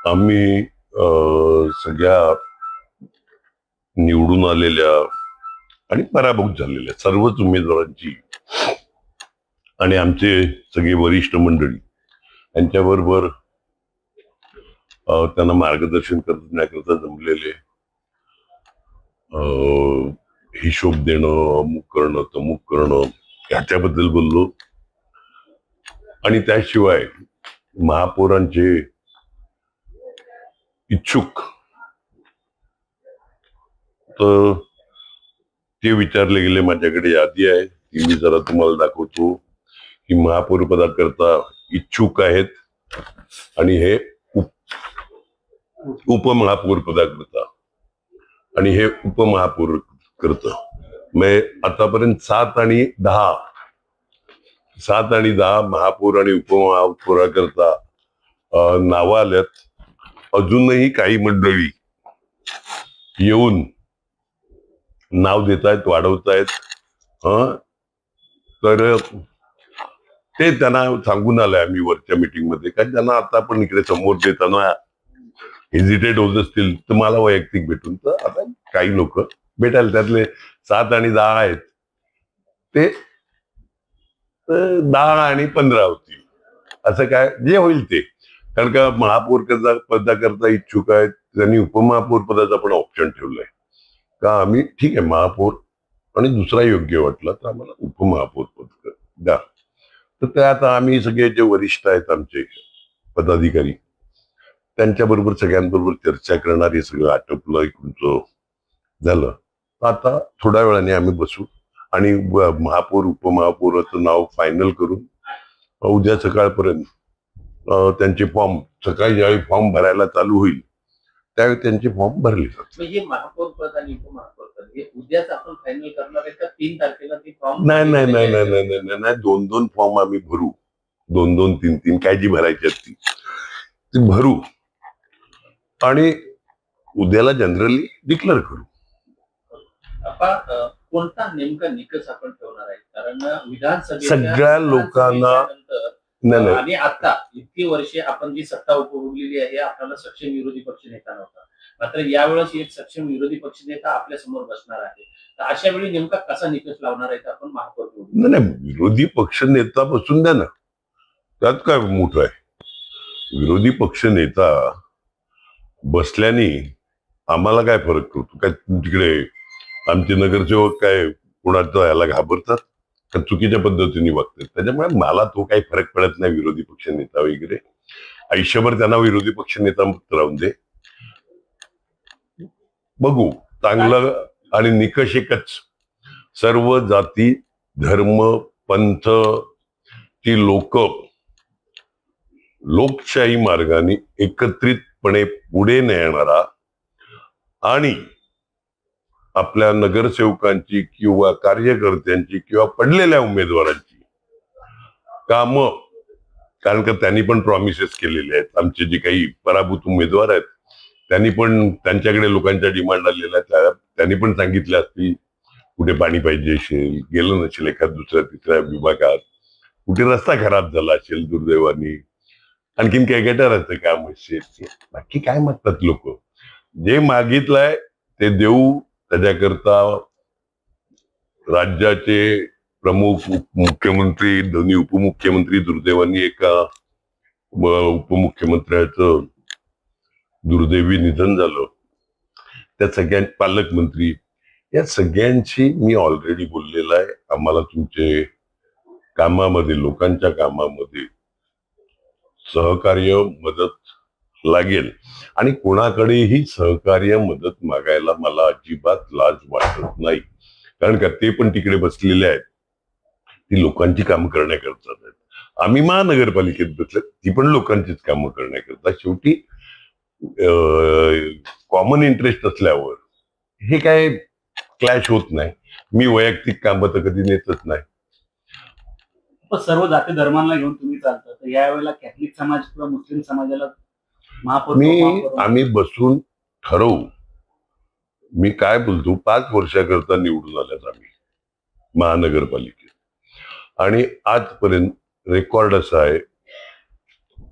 आम्ही सगळ्या निवडून आलेल्या आणि पराभूत झालेल्या सर्वच उमेदवारांची आणि आमचे सगळे वरिष्ठ मंडळी यांच्याबरोबर त्यांना मार्गदर्शन करण्याकरता जमलेले हिशोब देणं, अमुक करणं तमुक करणं ह्याच्याबद्दल बोललो. आणि त्याशिवाय महापौरांचे इच्छुक तर ते विचारले गेले. माझ्याकडे यादी आहे, ती मी जरा तुम्हाला दाखवतो की महापौर पदाकरता इच्छुक आहेत आणि हे उपमहापौर पदाकरता आणि हे उपमहापौर करत. मग आतापर्यंत 7 आणि 10 महापौर आणि उपमहापौराकरता नावं आल्यात. अजूनही काही मंडळी येऊन नाव देत आहेत, वाढवतायत. तर ते त्यांना सांगून आलंय आम्ही वरच्या मीटिंग मध्ये, कारण त्यांना आता पण इकडे समोर देताना हेजिटेट होत असतील तर मला वैयक्तिक भेटून. तर आता काही लोक भेटायला, त्यातले 7 आणि 10 आहेत ते 10 आणि 15 होतील, असं काय जे होईल ते. कारण का महापौर पदाकरता इच्छुक आहेत, त्यांनी उपमहापौर पदाचा पण ऑप्शन ठेवलाय का आम्ही ठीक आहे महापौर आणि दुसरा योग्य वाटला तर आम्हाला उपमहापौर पद द्या. तर ते आता आम्ही सगळे जे वरिष्ठ आहेत आमचे पदाधिकारी त्यांच्याबरोबर सगळ्यांबरोबर चर्चा करणार. हे सगळं आटोपलं, इकडचं झालं. आता थोड्या वेळाने आम्ही बसू आणि महापौर उपमहापौराचं नाव फायनल करून उद्या सकाळपर्यंत त्यांचे फॉर्म, सकाळी ज्यावेळी फॉर्म भरायला चालू होईल त्यावेळी त्यांचे फॉर्म भरले जातात. हे महापौर पद आणि उपमहापौर पद हे उद्याच आपण फायनल करणार आहे का 3 तारखेला ते फॉर्म? नाही, 2-2 फॉर्म आम्ही भरू. 2-2, 3-3 काय जी भरायची असती ती भरू आणि उद्याला जनरली डिक्लेअर करू. कोणता नेमका निकष आपण ठेवणार आहे? कारण विधानसभेच्या सगळ्या लोकांना आणि आता इतकी वर्षे आपण जी सत्ता उपभोगलेली आहे, आपल्याला सक्षम विरोधी पक्ष नेता नव्हता. मात्र यावेळेस एक सक्षम विरोधी पक्ष नेता आपल्या समोर बसणार आहे. तर अशा वेळी नेमका कसा निकष लावणार आहे आपण महापौर? नाही, विरोधी पक्ष नेता बसून द्या ना, त्यात काय मोठं आहे. विरोधी पक्ष नेता बसल्याने आम्हाला काय फरक पडतो? काय तिकडे आमचे नगरसेवक काय कोणाचा याला घाबरतात का चुकीच्या पद्धतीने वागतात? त्याच्यामुळे मला तो काही फरक पडत नाही विरोधी पक्ष नेता वगैरे. आयुष्यभर त्यांना विरोधी पक्ष नेता मुक्त राहून दे, बघू चांगलं. आणि निकष एकच, सर्व जाती धर्म पंथ ती लोक लोकशाही मार्गाने एकत्रितपणे पुढे नेणारा आणि आपल्या नगरसेवकांची किंवा कार्यकर्त्यांची किंवा पडलेल्या उमेदवारांची कामं, कारण का त्यांनी पण प्रॉमिसेस केलेले आहेत. आमचे जे काही पराभूत उमेदवार आहेत त्यांनी पण त्यांच्याकडे लोकांच्या डिमांड आलेल्या आहेत, त्यांनी पण सांगितलं असती कुठे पाणी पाहिजे असेल, गेलं नसेल एखाद दुसऱ्या तिसऱ्या विभागात, कुठे रस्ता खराब झाला असेल दुर्दैवानी, आणखीन काही गटाराचं काम असेल, बाकी काय मागतात लोक? जे मागितलंय ते देऊ. त्याच्याकरता राज्याचे प्रमुख मुख्यमंत्री, दोन्ही उपमुख्यमंत्री, दुर्दैवानी एका उपमुख्यमंत्र्याचं दुर्दैवी निधन झालं, त्या सगळ्या पालकमंत्री या सगळ्यांशी मी ऑलरेडी बोललेला आहे. आम्हाला तुमचे कामामध्ये, लोकांच्या कामामध्ये सहकार्य मदत लागेल आणि कोणाकडेही सहकार्य मदत मागायला मला अजिबात लाज वाटत नाही. कारण का ते पण तिकडे बसलेले आहेत, ती लोकांची कामं करण्याकरता आहेत. आम्ही महानगरपालिकेत बसले, ती पण लोकांचीच कामं करण्याकरता. शेवटी कॉमन इंटरेस्ट असल्यावर हे काय क्लॅश होत नाही. मी वैयक्तिक कामं तर कधी नेतच नाही. सर्व जाती धर्मांना घेऊन तुम्ही चालता, तर यावेळेला कॅथलिक समाज किंवा मुस्लिम समाजाला आम्ही बसून ठरवू. मी काय बोलतो, 5 वर्षाकरता निवडून आल्यात आम्ही महानगरपालिकेत आणि आजपर्यंत रेकॉर्ड असा आहे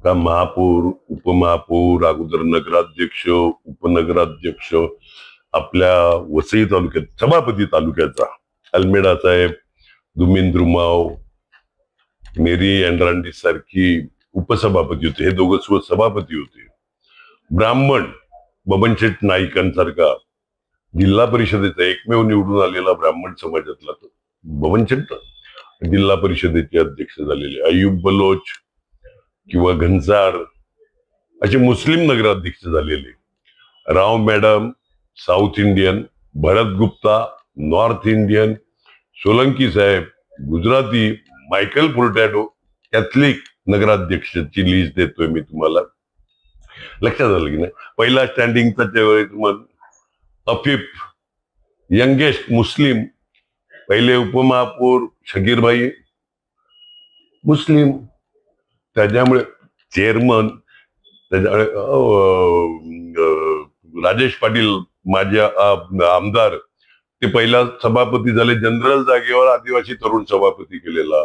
का महापौर, उपमहापौर, अगोदर नगराध्यक्ष, उपनगराध्यक्ष, आपल्या वसई तालुक्यात सभापती तालुक्याचा अल्मेडा साहेब, दुमिंद्रुमाव, मेरी अँड्रांडी सारखी उपसभापती होते, हे दोघं सभापती होते. ब्राह्मण बबनशेठ नाईकांसारखा जिल्हा परिषदेचा एकमेव निवडून आलेला ब्राह्मण समाजातला तो बबनशेठ जिल्हा परिषदेचे अध्यक्ष झालेले. अय्यूब बलोच किंवा घनसाड असे मुस्लिम नगराध्यक्ष झालेले. राव मॅडम साऊथ इंडियन, भरत गुप्ता नॉर्थ इंडियन, सोलंकी साहेब गुजराती, मायकल फुर्टॅडो कॅथलिक नगराध्यक्षाची लिस्ट देतोय मी तुम्हाला. लक्षात आलं की नाही. पहिला स्टँडिंगचा त्यावेळेस अफीफ यंगेस्ट मुस्लिम, पहिले उपमहापौर शकीरभाई मुस्लिम, त्याच्यामुळे चेअरमन त्याच्यामुळे राजेश पाटील माझे आमदार ते पहिला सभापती झाले. जनरल जागेवर आदिवासी तरुण सभापती केलेला.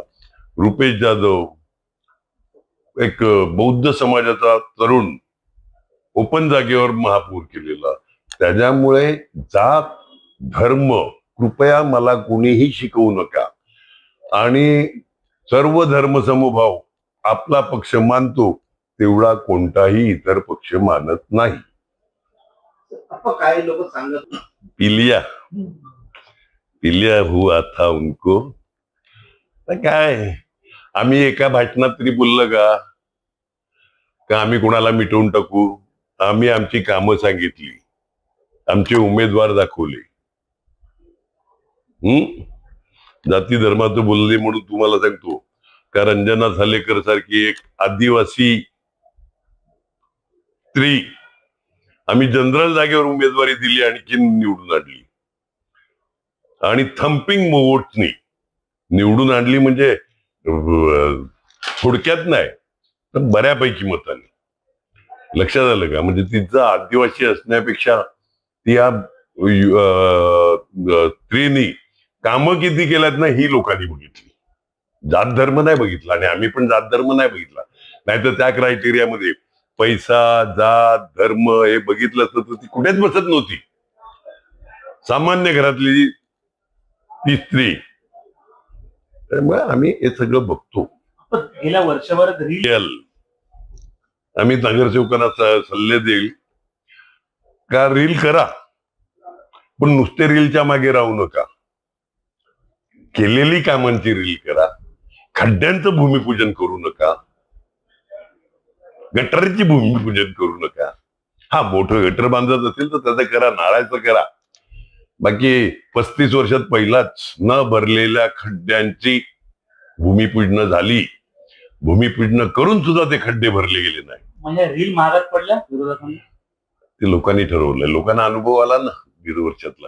रुपेश जाधव एक बौद्ध समाजाचा तरुण ओपन जागेवर महापौर केलेला. त्याच्यामुळे जात धर्म कृपया मला कोणीही शिकवू नका. आणि सर्व धर्म समभाव आपला पक्ष मानतो तेवढा कोणताही इतर पक्ष मानत नाही. काही लोक सांगत पिलिया पिलिया हुआ था उनको. काय आम्ही एका भाषणात तरी बोललं का आम्ही कोणाला मिटवून टाकू. आम्ही आमची कामं सांगितली, आमचे उमेदवार दाखवले. जाती धर्माचं बोलले म्हणून तुम्हाला सांगतो का रंजना सालेकर सारखी एक आदिवासी स्त्री आम्ही जनरल जागेवर उमेदवारी दिली, आणखी निवडून आणली. आणि थम्पिंग वोट्सनी निवडून आणली. म्हणजे थोडक्यात नाही तर बऱ्यापैकी मताने. लक्षात आलं का. म्हणजे तिचं आदिवासी असण्यापेक्षा ती या स्त्रीनी कामं किती केल्यात ना ही लोकांनी बघितली. जात धर्म नाही बघितला. आणि आम्ही पण जात धर्म नाही बघितला. नाहीतर त्या क्रायटेरियामध्ये पैसा जात धर्म हे बघितलं असतं तर ती कुठेच बसत नव्हती. सामान्य घरातली ती स्त्री. त्यामुळे आम्ही हे सगळं बघतो. गेल्या वर्षभरात रील आम्ही नगरसेवकांना सल्ले देईल का रील करा, पण नुसते रीलच्या मागे राहू नका. केलेली कामांची रील करा. खड्ड्यांचं भूमिपूजन करू नका, गटारीची भूमिपूजन करू नका. हा मोठं गटर बांधत असेल तर त्याचं करा, नाळाचं करा. बाकी 35 वर्षात पहिलाच न भरलेल्या खड्ड्यांची भूमिपूजन झाली. भूमिपूजन करून सुद्धा ते खड्डे भरले गेले नाही. म्हणजे रील महागात पडल्या विरोधकांना. ते लोकांनी ठरवलंय. लोकांना अनुभव आला ना 1.5 वर्षातला.